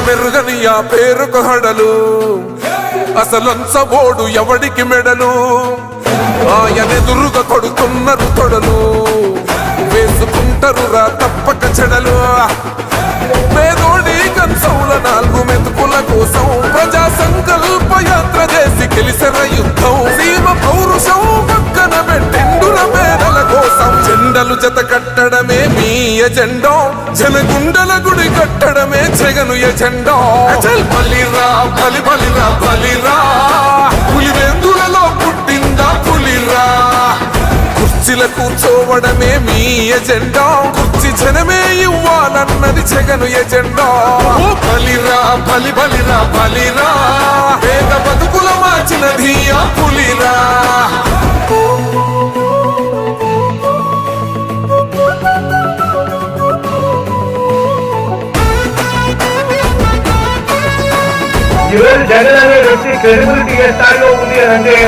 మెరుగని ఆ పేరుకు హడలు అసలంచబోడు ఎవడికి మెడలు ఆయనెదురుగా కొడుతున్నారు తొడలు వేసుకుంటారు రా తప్పక చెడలు పేదోడి కంచౌల 4 మెతుకుల కోసం ప్రజా సంకల్ప యాత్ర చేసి గెలిసిన యుద్ధం సీమ పౌరుషం పక్కన పెట్టిండుల పేదల కోసం జెండలు జత కట్టడమే మీ ఎజెండా జనగుండల గుడి కట్టడమే జగను ఎజెండా బలిరా బలి బలిరా బలిరా పులివెందులలో పుట్టిందా పులిరా కుర్చీల కూర్చోవడమే మీ ఎజెండా కుర్చీ జనమే ఇవ్వాలన్నది జగను ఎజెండా బలిరా బలి బలిరా బలిరా పేద బతుకుల మార్చినది ఆ పులిరా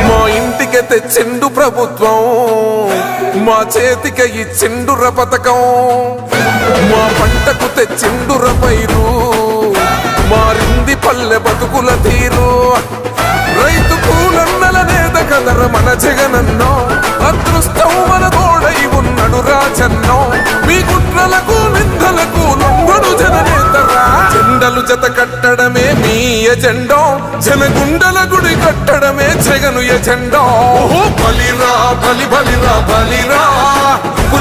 మా ఇంటికి తెచ్చిండు ప్రభుత్వం మా చేతికి ఇచ్చిండుర పథకం మా పంటకు తెచ్చిండుర పైరు మారింది పల్లె బతుకుల తీరు రైతు కూలన్నల నేత కదర మన జగనన్నో అదృష్టం మన తోడై ఉన్నాడు రాజన్నో మీ కుట్రలకు నిందలకు లొంగడు జననేతరా జెండలు జత కట్టడమే మీ ఎజెండా జనగుండల గుడి కట్టడమే జగను ఎజెండా బలిరా బలి బలిరా బలిరా